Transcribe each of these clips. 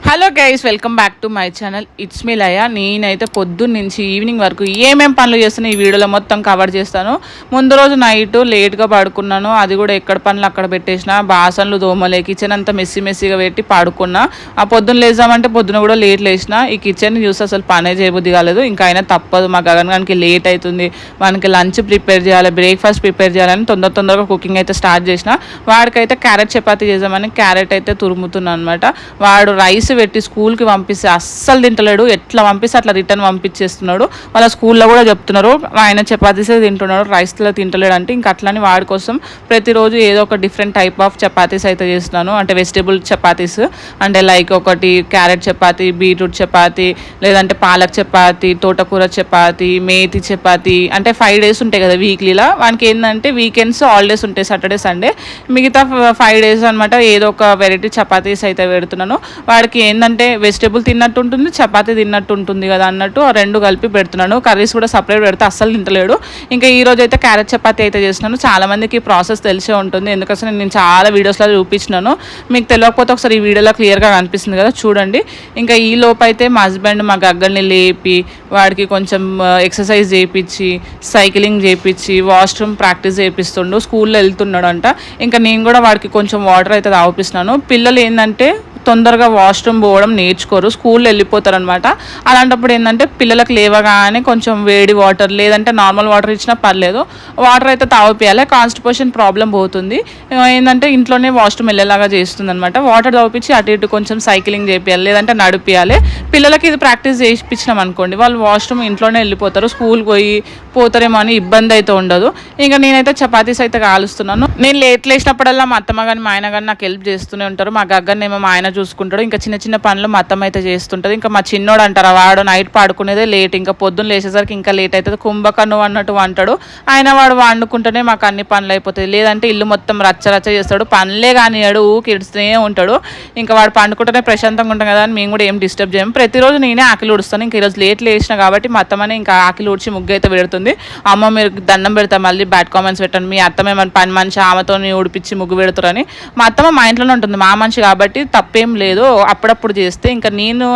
Hello guys, welcome back to my channel. It's me Laya. నేనైతే పొద్దున్న నుంచి ఈవినింగ్ వరకు ఏమేం పనులు చేస్తున్నా ఈ వీడియోలో మొత్తం కవర్ చేస్తాను. ముందు రోజు నైట్ లేట్గా పడుకున్నాను. అది కూడా ఎక్కడ పనులు అక్కడ పెట్టేసిన. బాసన్లు దోమలే, కిచెన్ అంతా మెస్సీగా పెట్టి పడుకున్నా. ఆ పొద్దున్న లేసామంటే పొద్దున కూడా లేట్ లేచిన. ఈ కిచెన్ చూస్తే అసలు పనే చేయబుద్ధి కాలేదు. ఇంకా అయినా తప్పదు, మా గగన్గానికి లేట్ అవుతుంది. మనకి లంచ్ ప్రిపేర్ చేయాలి, బ్రేక్ఫాస్ట్ ప్రిపేర్ చేయాలని తొందరగా కుకింగ్ అయితే స్టార్ట్ చేసిన. వాడికైతే క్యారెట్ చపాతీ చేద్దామని క్యారెట్ అయితే తురుముతున్నాను అనమాట. వాడు రైస్ పెట్టి స్కూల్కి పంపిస్తే అస్సలు తింటలేడు. ఎట్లా పంపిస్తే అట్లా రిటర్న్ పంపించేస్తున్నాడు. వాళ్ళ స్కూల్లో కూడా చెప్తున్నారు ఆయన చపాతీసే తింటున్నాడు, రైస్లో తింటలేడు అంటే. ఇంకా అట్లని వాడి కోసం ప్రతిరోజు ఏదో ఒక డిఫరెంట్ టైప్ ఆఫ్ చపాతీస్ అయితే చేస్తున్నాను. అంటే వెజిటేబుల్ చపాతీస్, అంటే లైక్ ఒకటి క్యారెట్ చపాతీ, బీట్రూట్ చపాతీ, లేదంటే పాలక్ చపాతీ, తోటకూర చపాతీ, మేతి చపాతీ. అంటే 5 days ఉంటాయి కదా వీక్లీలో. వానికి ఏంటంటే వీకెండ్స్ హాలిడేస్ ఉంటాయి, సాటర్డే సండే. మిగతా 5 days అనమాట ఏదో ఒక వెరైటీ చపాతీస్ అయితే పెడుతున్నాను. వాడికి ఏంటంటే వెజిటేబుల్ తిన్నట్టు ఉంటుంది, చపాతీ తిన్నట్టు ఉంటుంది కదా అన్నట్టు ఆ రెండు కలిపి పెడుతున్నాను. కర్రీస్ కూడా సపరేట్ పెడితే అస్సలు తింటలేడు. ఇంకా ఈ రోజు అయితే క్యారెట్ చపాతీ అయితే చేస్తున్నాను. చాలా మందికి ప్రాసెస్ తెలిసే ఉంటుంది, ఎందుకంటే నేను చాలా వీడియోస్లో చూపించినాను. మీకు తెలియకపోతే ఒకసారి ఈ వీడియోలో క్లియర్గా కనిపిస్తుంది కదా, చూడండి. ఇంకా ఈ లోపు అయితే మా హస్బెండ్ మా గగ్గల్ని లేపి వాడికి కొంచెం ఎక్సర్సైజ్ చేయించి, సైక్లింగ్ చేయించి, వాష్రూమ్ ప్రాక్టీస్ చేపిస్తుండు. స్కూల్లో వెళ్తున్నాడు అంట. ఇంకా నేను కూడా వాడికి కొంచెం వాటర్ అయితే తాగిపిస్తున్నాను. పిల్లలు ఏంటంటే తొందరగా వాష్రూమ్ పోవడం నేర్చుకోరు, స్కూల్లో వెళ్ళిపోతారు అనమాట. అలాంటప్పుడు ఏంటంటే పిల్లలకు లేవగానే కొంచెం వేడి వాటర్ లేదంటే నార్మల్ వాటర్ ఇచ్చినా పర్లేదు, వాటర్ అయితే తాగిపియాలి. కాన్స్టిపేషన్ ప్రాబ్లం పోతుంది. ఏంటంటే ఇంట్లోనే వాష్రూమ్ వెళ్ళేలాగా చేస్తుంది అనమాట. వాటర్ తాగిపించి అటు ఇటు కొంచెం సైక్లింగ్ చేయాలి, లేదంటే నడిపియాలి. పిల్లలకి ఇది ప్రాక్టీస్ చేయించినాం అనుకోండి, వాళ్ళు వాష్రూమ్ ఇంట్లోనే వెళ్ళిపోతారు, స్కూల్కి పోతారేమో అని ఇబ్బంది అయితే ఉండదు. ఇంకా నేనైతే చపాతీస్ అయితే కాలుస్తున్నాను. నేను లేట్ లేచినప్పుడల్లా మా అత్తమ్మ కానీ మా ఆయన కానీ నాకు హెల్ప్ చేస్తూనే ఉంటారు. మా గగ్గనేమో మా ఆయన చూసుకుంటాడు. ఇంకా చిన్న పనులు మా అత్తమ్మ అయితే చేస్తుంటుంది. ఇంకా మా చిన్నోడు అంటారా, వాడు నైట్ పాడుకునేదే లేట్, ఇంకా పొద్దున్న లేచేసరికి ఇంకా లేట్ అవుతుంది. కుంభకన్ను అన్నట్టు అంటాడు. ఆయన వాడు వండుకుంటూనే మాకు అన్ని పనులు అయిపోతాయి. లేదంటే ఇల్లు మొత్తం రచ్చ చేస్తాడు, పనులే కానియాడు, కిడుస్తూనే ఉంటాడు. ఇంకా వాడు పండుకుంటూనే ప్రశాంతంగా ఉంటాం కదా అని మేము కూడా ఏం డిస్టర్బ్ చేయము. ప్రతిరోజు నేనే ఆకలి ఊడుస్తాను. ఇంకా ఈరోజు లేట్ లేచిన కాబట్టి మా అత్తమ్మనే ఇంకా ఆకలి ఊడ్చి ముగ్గు అయితే పెడుతుంది. అమ్మ మీరు దండం పెడతా, మళ్ళీ బ్యాడ్ కామెంట్స్ పెట్టండి, మీ అత్తమ్మ ఏమైనా పని మనిషి ఆమెతో ఉడిపించి ముగ్గు పెడుతారని. మా అత్తమ్మ మా ఇంట్లోనే ఉంటుంది, మా మనిషి కాబట్టి తప్పేం లేదు, అప్పుడప్పుడు చేస్తే. ఇంకా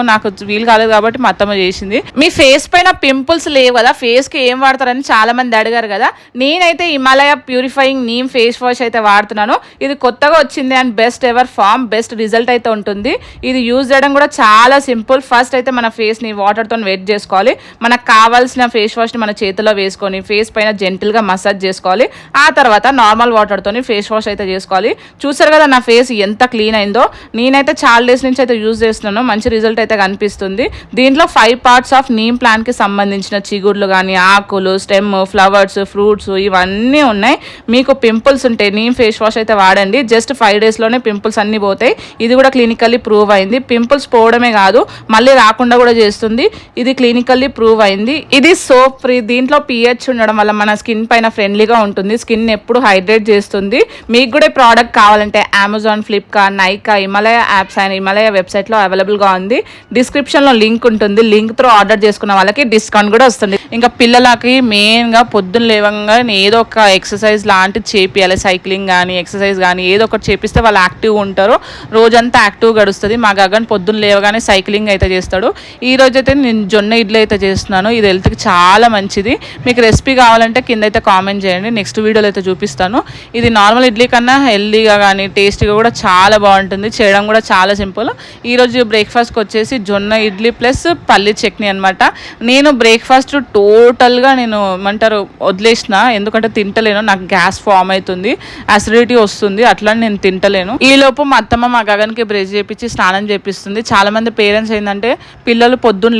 నాకు వీలు కాలేదు కాబట్టి మా అత్తమ్మ చేసింది. మీ ఫేస్ పైన పింపుల్స్ లేవు కదా, ఫేస్ కి ఏం వాడతారని చాలా మంది అడిగారు కదా. నేనైతే Himalaya purifying neem face wash అయితే వాడుతున్నాను. ఇది కొత్తగా వచ్చింది and best ever foam, best result అయితే ఉంటుంది. ఇది యూజ్ చేయడం కూడా చాలా సింపుల్. ఫస్ట్ అయితే మన ఫేస్ ని వాటర్ తో వెట్ చేసుకోవాలి. మనకు కావాల్సిన ఫేస్ వాష్ ని మన చేతిలో వేసుకొని ఫేస్ పైన జెంటిల్ గా మసాజ్ చేసుకోవాలి. ఆ తర్వాత నార్మల్ వాటర్ తోని ఫేస్ వాష్ అయితే చేసుకోవాలి. చూసారు కదా నా ఫేస్ ఎంత క్లీన్ అయిందో. నేనైతే చాలా డేస్ నుంచి అయితే యూజ్ చేస్తున్నాను, మంచి రిజల్ట్ అయితే కనిపిస్తుంది. దీంట్లో 5 parts ఆఫ్ నీమ్ ప్లాంట్ కి సంబంధించిన చిగుర్లు కానీ, ఆకులు, స్టెమ్, ఫ్లవర్స్, ఫ్రూట్స్ ఇవన్నీ ఉన్నాయి. మీకు పింపుల్స్ ఉంటే నీమ్ ఫేస్ వాష్ అయితే వాడండి. జస్ట్ 5 days లోనే పింపుల్స్ అన్ని పోతాయి. ఇది కూడా క్లినికల్లీ ప్రూవ్ అయింది. పింపుల్స్ పోవడమే కాదు, మళ్ళీ రాకుండా కూడా చేస్తుంది. ఇది క్లినికల్లీ ప్రూవ్ అయింది. ఇది సోప్ ఫ్రీ. దీంట్లో pH ఉండడం వల్ల మన స్కిన్ పైన ఫ్రెండ్లీగా ఉంటుంది, స్కిన్ ఎప్పుడు హైడ్రేట్ చేస్తుంది. మీకు కూడా ప్రోడక్ట్ కావాలంటే Amazon, Flipkart, Nykaa, Himalaya apps and Himalaya వెబ్సైట్లో అవైలబుల్గా ఉంది. డిస్క్రిప్షన్లో లింక్ ఉంటుంది. లింక్ త్రూ ఆర్డర్ చేసుకున్న వాళ్ళకి డిస్కౌంట్ కూడా వస్తుంది. ఇంకా పిల్లలకి మెయిన్గా పొద్దున్న లేవంగా ఏదో ఒక ఎక్సర్సైజ్ లాంటిది చేపియాలి. సైక్లింగ్ కానీ ఎక్సర్సైజ్ కానీ ఏదో ఒకటి చేపిస్తే వాళ్ళు యాక్టివ్గా ఉంటారు, రోజంతా యాక్టివ్ గడుస్తుంది. మా గగన్ పొద్దున్న లేవగానే సైక్లింగ్ అయితే చేస్తాడు. ఈ రోజు అయితే నేను జొన్న ఇడ్లీ అయితే చేస్తున్నాను. ఇది హెల్త్కి చాలా మంచిది. మీకు రెసిపీ కావాలంటే కింద అయితే కామెంట్ చేయండి, నెక్స్ట్ వీడియోలో అయితే చూపిస్తాను. ఇది నార్మల్ ఇడ్లీ కన్నా హెల్తీగా కానీ టేస్టీగా కూడా చాలా బాగుంటుంది, చేయడం కూడా చాలా సింపుల్. ఈరోజు బ్రేక్ఫాస్ట్కి వచ్చేసి జొన్న ఇడ్లీ ప్లస్ పల్లి చట్నీ అనమాట. నేను బ్రేక్ఫాస్ట్ టోటల్గా నేను ఏమంటారు వదిలేసిన, ఎందుకంటే తింటలేను, నాకు గ్యాస్ ఫామ్ అవుతుంది, అసిడిటీ వస్తుంది, అట్లా నేను తింటలేను. ఈ లోపు మా అత్తమ్మ మా గగన్కి బ్రష్ చేపించి స్నానం చేపిస్తుంది. చాలా మంది పేరెంట్స్ ఏంటంటే పిల్లలు పొద్దున్న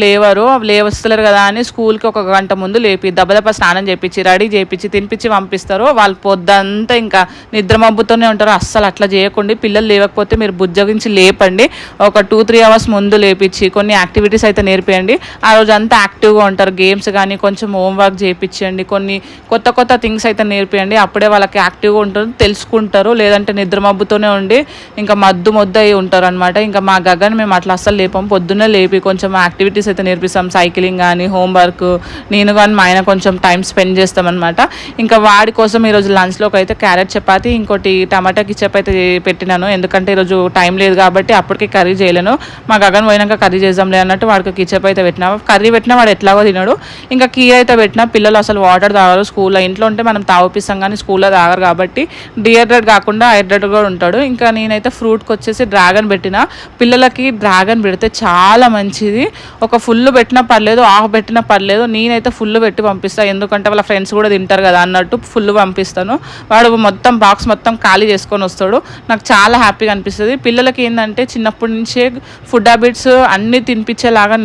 లేవస్తలేరు కదా అని స్కూల్కి 1 గంట ముందు లేపి దెబ్బ స్నానం చేపించి రెడీ చేపించి తినిపించి పంపిస్తారు. వాళ్ళు పొద్దంతా ఇంకా నిద్ర మబ్బుతోనే ఉంటారు. అస్సలు అట్లా చేయకండి. పిల్లలు లేవకపోతే మీరు బుజ్జగించి లేపండి. ఒక 2-3 hours ముందు లేపించి కొన్ని యాక్టివిటీస్ అయితే నేర్పియండి. ఆ రోజు అంతా యాక్టివ్గా ఉంటారు. గేమ్స్ కానీ కొంచెం హోంవర్క్ చేయించండి, కొన్ని కొత్త థింగ్స్ అయితే నేర్పియండి. అప్పుడే వాళ్ళకి యాక్టివ్గా ఉంటుంది, తెలుసుకుంటారు. లేదంటే నిద్ర మబ్బుతోనే ఉండి ఇంకా మొద్దు అయి ఉంటారు అనమాట. ఇంకా మా గగన్ మేము అట్లా అస్సలు లేపాము, పొద్దున్నే లేపి కొంచెం యాక్టివిటీస్ అయితే నేర్పిస్తాం, సైక్లింగ్ కానీ హోంవర్క్, నేను కానీ మా ఆయన కొంచెం టైం స్పెండ్ చేస్తామన్నమాట. ఇంకా వాడి కోసం ఈరోజు లంచ్లోకి అయితే క్యారెట్ చపాతి, ఇంకోటి టమాటా కిచప్ అయితే పెట్టినాను. ఎందుకంటే ఈరోజు టైం లేదు కాబట్టి అప్పటికి కర్రీ చేయలేను, మా గగన్ పోయినాక కర్రీ చేద్దాంలే అన్నట్టు వాడికి కిచప్ అయితే పెట్టినా. కర్రీ పెట్టినా వాడు ఎట్లాగో తినడు. ఇంకా కీ అయితే పెట్టినా. పిల్లలు అసలు వాటర్ తాగరు స్కూల్లో. ఇంట్లో ఉంటే మనం తాగిపిస్తాం కానీ స్కూల్లో తాగరు కాబట్టి డిహైడ్రేట్ కాకుండా హైడ్రేట్ కూడా ఉంటాడు. ఇంకా నేనైతే ఫ్రూట్కి వచ్చేసి డ్రాగన్ పెట్టిన. పిల్లలకి డ్రాగన్ పెడితే చాలా మంచిది. ఒక ఫుల్ పెట్టినా పర్లేదు, హాఫ్ పెట్టినా పర్లేదు, నేనైతే ఫుల్ పెట్టి పంపిస్తాను. ఎందుకంటే వాళ్ళ ఫ్రెండ్స్ కూడా తింటారు కదా అన్నట్టు ఫుల్ పంపిస్తాను. వాడు మొత్తం బాక్స్ మొత్తం ఖాళీ చేసుకొని వస్తాడు. నాకు చాలా హ్యాపీగా అనిపిస్తుంది. పిల్లలకి ఏంటంటే చిన్నప్పటి నుంచే ఫుడ్ హ్యాబిట్స్ అన్నీ తినిపించేలాగా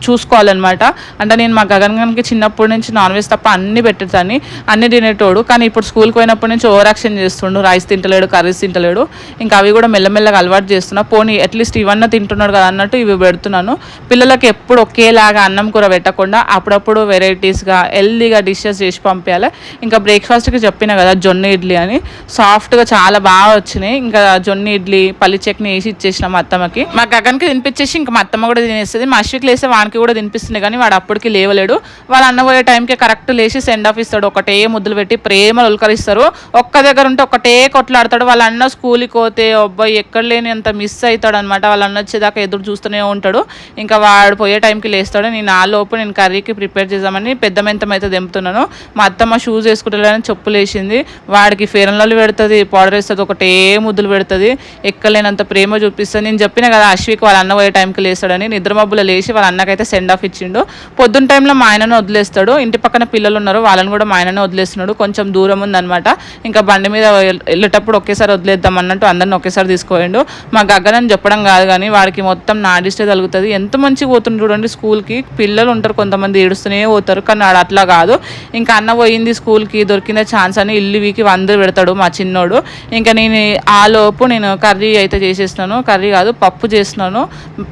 చూసుకోవాలన్నమాట. అంటే నేను మా గగన్కి చిన్నప్పటి నుంచి నాన్ వెజ్ తప్ప అన్నీ పెట్టేదాన్ని, అన్నీ తినేటోడు. కానీ ఇప్పుడు స్కూల్కి పోయినప్పటి నుంచి ఓవర్ యాక్షన్ చేస్తుండు, రైస్ తింటలేడు, కర్రీస్ తింటలేడు. ఇంకా అవి కూడా మెల్లమెల్లగా అలవాటు చేస్తున్నా. పోనీ అట్లీస్ట్ ఇవన్నీ తింటున్నాడు కదా అన్నట్టు ఇవి పెడుతున్నాను. పిల్లలకి ఎప్పుడు ఒకేలాగా అన్నం కూర పెట్టకుండా అప్పుడప్పుడు వెరైటీస్గా హెల్దీగా డిషెస్ చేసి పంపించాలి. ఇంకా బ్రేక్ఫాస్ట్కి చెప్పిన కదా జొన్న ఇడ్లీ అని, సాఫ్ట్గా చాలా బాగా వచ్చినాయి. ఇంకా జొన్న ఇడ్లీ పల్లి చట్నీ వేసి ఇచ్చేసిన మా అత్తమ్మకి. మా గగన్కి తినిపించేసి ఇంకా మా అత్తమ్మ కూడా తినేస్తుంది. మా అశ్వికి లేస్తే వానికి కూడా తినిపిస్తుంది కానీ వాడు అప్పటికి లేవలేడు. వాళ్ళు అన్నపోయే టైంకి కరెక్ట్ లేచి సెండ్ ఆఫ్ ఇస్తాడు. ఒకటే ముద్దులు పెట్టి ప్రేమలు ఉల్కరిస్తారు. ఒక్క దగ్గర ఉంటే ఒకటే కొట్లాడతాడు. వాళ్ళ అన్న స్కూల్కి పోతే అబ్బాయి ఎక్కడ లేని అంత మిస్ అవుతాడు అనమాట. వాళ్ళ అన్న వచ్చేదాకా ఎదురు చూస్తూనే ఉంటాడు. ఇంకా వాడు పోయే టైంకి లేస్తాడు. నేను ఆ లోపు నేను కర్రీకి ప్రిపేర్ చేద్దామని పెద్ద మెంతం అయితే దింపుతున్నాను. మా అత్తమ్మ షూస్ వేసుకుంటాడని చెప్పులు వేసింది. వాడికి ఫెయిర్ అండ్ లవ్లీ పెడుతుంది, పౌడర్ వేస్తుంది, ఒకటే ముద్దులు పెడుతుంది, ఎక్కలేనంత ప్రేమ చూపిస్తుంది. నేను చెప్పిన కదా అశ్విక్ వాళ్ళ అన్న పోయే టైంకి లేస్తాడని. నిద్ర మబ్బులో లేచి వాళ్ళ అన్నకైతే సెండ్ ఆఫ్ ఇచ్చిండు. పొద్దున్న టైంలో మా ఆయనను వదిలేస్తాడు. ఇంటి పక్కన పిల్లలు ఉన్నారు, వాళ్ళని కూడా మా ఆయననే వదిలేస్తున్నాడు. కొంచెం దూరం ఉందన్నమాట. ఇంకా బండి మీద వెళ్ళేటప్పుడు ఒకేసారి వదిలేద్దాం అన్నట్టు అందరిని ఒకేసారి తీసుకోండు. మా గగ్గనని చెప్పడం కాదు కానీ వాడికి మొత్తం నాడిస్తే తగులుతుంది. ఎంత మంచిగా పోతుంది చూడండి స్కూల్కి. పిల్లలు ఉంటారు కొంతమంది ఏడుస్తూనే పోతారు, కానీ వాడు అట్లా కాదు. ఇంకా అన్న పోయింది స్కూల్కి, దొరికిందే ఛాన్స్ అని ఇల్లు వీకి 100 పెడతాడు మా చిన్నోడు. ఇంకా నేను ఆ లోపు నేను కర్రీ అయితే చేసేస్తున్నాను. కర్రీ కాదు పప్పు చేస్తున్నాను.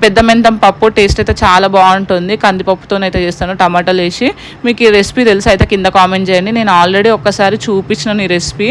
పెద్ద మెంతం పప్పు టేస్ట్ అయితే చాలా బాగుంటుంది. కందిపప్పుతోనైతే చేస్తాను టమాటాలు వేసి. మీకు ఈ రెసిపీ తెలిసి అయితే కింద కామెంట్ చేయండి. నేను ఆల్రెడీ ఒక్కసారి చూపించినాను ఈ రెసిపీ.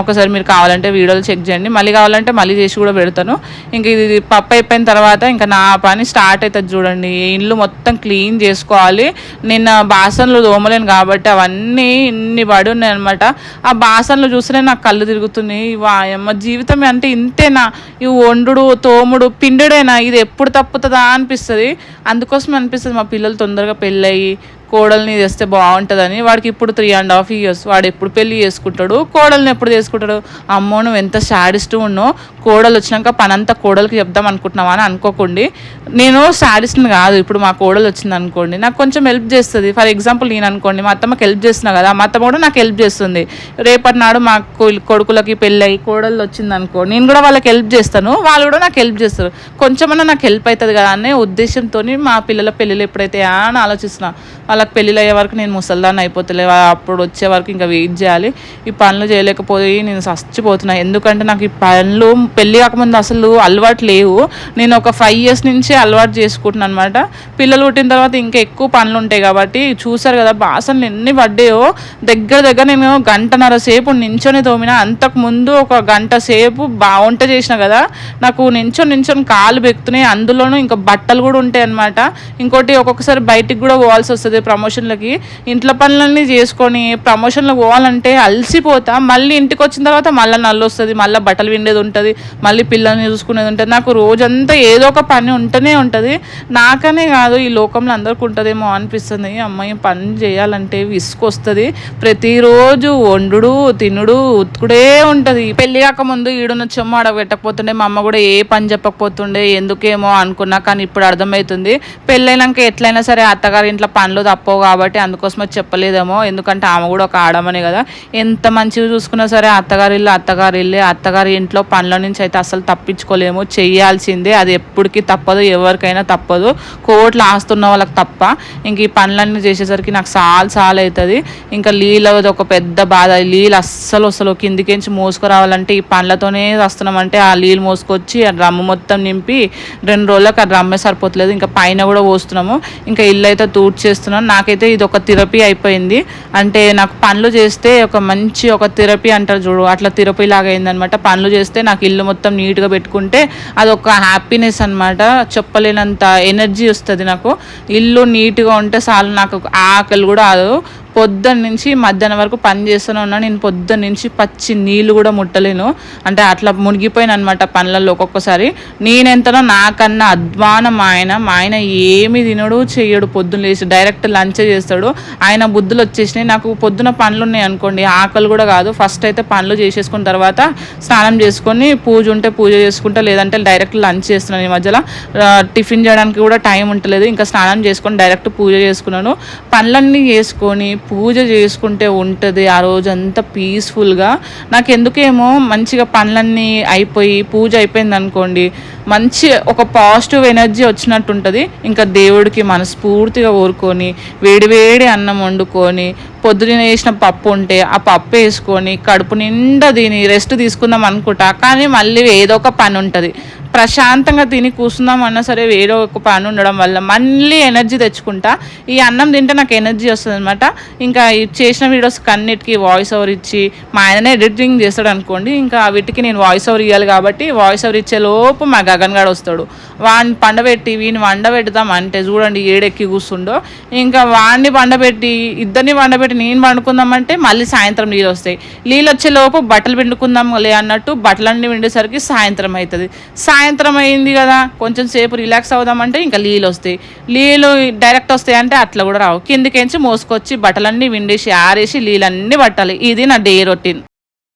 ఒకసారి మీరు కావాలంటే వీడియోలు చెక్ చేయండి, మళ్ళీ కావాలంటే మళ్ళీ చేసి కూడా పెడతాను. ఇంక ఇది పప్పు అయిపోయిన తర్వాత ఇంకా నా పని స్టార్ట్ అవుతుంది చూడండి. ఇల్లు మొత్తం క్లీన్ చేసుకోవాలి. నిన్న బాసనలు దోమలేను కాబట్టి అవన్నీ ఇన్ని పడి ఉన్నాయి అనమాట. ఆ బాసనలు చూస్తేనే నాకు కళ్ళు తిరుగుతున్నాయి. వాయమ్మ జీవితం అంటే ఇంతేనా, ఇవి వండుడు తోముడు పిండుడేనా, ఇది ఎప్పుడు తప్పుతుందా అనిపిస్తుంది. అందుకోసం అనిపిస్తుంది మా పిల్లలు తొందరగా పెళ్ళయి కోడల్ని చేస్తే బాగుంటుందని. వాడికి ఇప్పుడు 3.5 years. వాడు ఎప్పుడు పెళ్ళి చేసుకుంటాడు, కోడల్ని ఎప్పుడు చేసుకుంటాడు. అమ్మో నువ్వు ఎంత శాడిస్ట్ ఉన్నావు, కోడలు వచ్చినాక పనంతా కోడలికి చెప్దాం అనుకుంటున్నావా అని అనుకోకండి. నేను శాడిస్ట్ని కాదు. ఇప్పుడు మా కోడలు వచ్చింది అనుకోండి, నాకు కొంచెం హెల్ప్ చేస్తుంది. ఫర్ ఎగ్జాంపుల్ నేను అనుకోండి మా అత్తమ్మకి హెల్ప్ చేస్తున్నా కదా, మా అత్తమ్మ కూడా నాకు హెల్ప్ చేస్తుంది. రేపటి నాడు మా కొడుకులకి పెళ్ళి కోడలు వచ్చింది అనుకో, నేను కూడా వాళ్ళకి హెల్ప్ చేస్తాను, వాళ్ళు కూడా నాకు హెల్ప్ చేస్తారు. కొంచెమన్నా నాకు హెల్ప్ అవుతుంది కదా అనే ఉద్దేశంతో మా పిల్లల పెళ్ళిళ్ళు ఎప్పుడైతే అని ఆలోచిస్తున్నా. వాళ్ళకి పెళ్ళిళ్ళు అయ్యే వరకు నేను ముసల్దాన్ని అయిపోతలే, అప్పుడు వచ్చే వరకు ఇంకా వెయిట్ చేయాలి. ఈ పనులు చేయలేకపోయి నేను చచ్చిపోతున్నా. ఎందుకంటే నాకు ఈ పనులు పెళ్ళి కాకముందు అసలు అలవాటు లేవు. నేను ఒక 5 years నుంచి అలవాటు చేసుకుంటున్నాను అనమాట. పిల్లలు పుట్టిన తర్వాత ఇంకా ఎక్కువ పనులు ఉంటాయి కాబట్టి. చూసారు కదా బాసనలు ఎన్ని పడ్డాయో. దగ్గర నేను 1.5 సేపు నించొని తోమిన. అంతకుముందు ఒక 1 గంట సేపు వంట చేసిన కదా, నాకు నించొని కాలు బెక్కుతున్నాయి. అందులోనూ ఇంకా బట్టలు కూడా ఉంటాయి అనమాట. ఇంకోటి ఒక్కొక్కసారి బయటికి కూడా పోవాల్సి వస్తుంది ప్రమోషన్లకి. ఇంట్లో పనులన్నీ చేసుకొని ప్రమోషన్లకు పోవాలంటే అలసిపోతా. మళ్ళీ ఇంటికి వచ్చిన తర్వాత మళ్ళీ నల్లు వస్తుంది, మళ్ళీ బట్టలు విండేది ఉంటుంది, మళ్ళీ పిల్లల్ని చూసుకునేది ఉంటుంది. నాకు రోజంతా ఏదో ఒక పని ఉంటూనే ఉంటుంది. నాకనే కాదు ఈ లోకంలో అందరికీ ఉంటుందేమో అనిపిస్తుంది. అమ్మాయి పని చేయాలంటే విసుకొస్తుంది. ప్రతిరోజు వండుడు తినుడు ఉతుకుడే ఉంటుంది. పెళ్ళి కాకముందు ఈడున్న చెమ్మ అడగబెట్టకపోతుండే, మా అమ్మ కూడా ఏ పని చెప్పకపోతుండే, ఎందుకేమో అనుకున్నా. కానీ ఇప్పుడు అర్థమవుతుంది. పెళ్ళైనాక ఎట్లయినా సరే అత్తగారి ఇంట్లో పనులు తప్పవు కాబట్టి అందుకోసమే చెప్పలేదేమో. ఎందుకంటే ఆమె కూడా ఒక ఆడమనే కదా. ఎంత మంచిగా చూసుకున్నా సరే అత్తగారి ఇల్లే. అత్తగారి ఇంట్లో పనుల నుంచి అయితే అసలు తప్పించుకోలేము, చెయ్యాల్సిందే. అది ఎప్పటికీ తప్పదు, ఎవరికైనా తప్పదు. కోట్లు ఆస్తున్న వాళ్ళకి తప్ప. ఇంక ఈ పనులన్నీ చేసేసరికి నాకు చాలా అవుతుంది. ఇంకా నీళ్ళు ఒక పెద్ద బాధ. నీళ్ళు అస్సలు కిందికించి మోసుకురావాలంటే ఈ పనులతోనే వస్తున్నామంటే ఆ నీళ్ళు మోసుకొచ్చి ఆ డ్రమ్ము మొత్తం నింపి 2 రోజులకు ఆ డ్రమ్మే సరిపోతలేదు. ఇంకా పైన కూడా పోస్తున్నాము. ఇంకా ఇల్లు అయితే తూడ్చేస్తున్నాను. నాకైతే ఇది ఒక థెరపీ అయిపోయింది. అంటే నాకు పనులు చేస్తే ఒక థెరపీ అంటారు చూడు, అట్లా థెరపీ లాగా అయిందనమాట. పనులు చేస్తే నాకు ఇల్లు మొత్తం నీట్గా పెట్టుకుంటే అదొక హ్యాపీనెస్ అనమాట. చెప్పలేనంత ఎనర్జీ వస్తుంది నాకు. ఇల్లు నీట్గా ఉంటే చాలు, నాకు ఆకలి కూడా రాదు. పొద్దున్న నుంచి మధ్యాహ్నం వరకు పని చేస్తూనే ఉన్నా. నేను పొద్దున్న నుంచి పచ్చి నీళ్ళు కూడా ముట్టలేను, అంటే అట్లా మునిగిపోయిన అనమాట పనులలో. ఒక్కొక్కసారి నేనెంతనో నాకన్నా అధ్వానం మా ఆయన ఏమి తినడు చెయ్యడు. పొద్దున్న లేచి డైరెక్ట్ లంచే చేస్తాడు. ఆయన బుద్ధులు వచ్చేసినాయి. నాకు పొద్దున పనులు ఉన్నాయి అనుకోండి, ఆకలి కూడా కాదు. ఫస్ట్ అయితే పనులు చేసేసుకున్న తర్వాత స్నానం చేసుకొని పూజ ఉంటే పూజ చేసుకుంటా, లేదంటే డైరెక్ట్ లంచ్ చేస్తున్నాను. ఈ మధ్యలో టిఫిన్ చేయడానికి కూడా టైం ఉంటలేదు, ఇంకా స్నానం చేసుకొని డైరెక్ట్ పూజ చేసుకున్నాను. పనులన్నీ చేసుకొని పూజ చేసుకుంటే ఉంటుంది ఆ రోజంతా పీస్ఫుల్గా. నాకు ఎందుకేమో మంచిగా పనులన్నీ అయిపోయి పూజ అయిపోయింది అనుకోండి, మంచి ఒక పాజిటివ్ ఎనర్జీ వచ్చినట్టు ఉంటుంది. ఇంకా దేవుడికి మనస్ఫూర్తిగా కోరుకొని వేడివేడి అన్నం వండుకొని పొద్దున వేసిన పప్పు ఉంటే ఆ పప్పు వేసుకొని కడుపు నిండా దీని రెస్ట్ తీసుకుందాం అనుకుంటా, కానీ మళ్ళీ ఏదో ఒక పని ఉంటుంది. ప్రశాంతంగా తిని కూర్చుందాం అన్నా సరే వేరే ఒక పని ఉండడం వల్ల మళ్ళీ ఎనర్జీ తెచ్చుకుంటా. ఈ అన్నం తింటే నాకు ఎనర్జీ వస్తుంది అనమాట. ఇంకా చేసిన వీడియోస్కి అన్నిటికీ వాయిస్ ఓవర్ ఇచ్చి మా ఆయననే ఎడిటింగ్ చేస్తాడు అనుకోండి, ఇంకా వీటికి నేను వాయిస్ ఓవర్ ఇవ్వాలి కాబట్టి వాయిస్ ఓవర్ ఇచ్చే లోపు మా గగన్ గాడు వస్తాడు. వాడిని పండబెట్టి వీడిని వండబెడతాం అంటే చూడండి ఏడెక్కి కూర్చుండో. ఇంకా వాడిని పండబెట్టి ఇద్దరిని వండబెట్టి నేను వండుకుందామంటే మళ్ళీ సాయంత్రం నీళ్ళు వస్తాయి. నీళ్ళు వచ్చే లోపు బట్టలు పిండుకుందాం లే అన్నట్టు బట్టలన్నీ పిండేసరికి సాయంత్రం అవుతుంది. సాయంత్రం అయింది కదా, కొంచెం సేపు రిలాక్స్ అవుదామంటే ఇంకా నీళ్ళు వస్తాయి. నీళ్ళు డైరెక్ట్ వస్తాయి అంటే అట్లా కూడా రావు. కిందికించి మోసుకొచ్చి బట్టలన్నీ విండేసి ఆరేసి నీళ్ళన్నీ పట్టాలి. ఇది నా డే రొటీన్.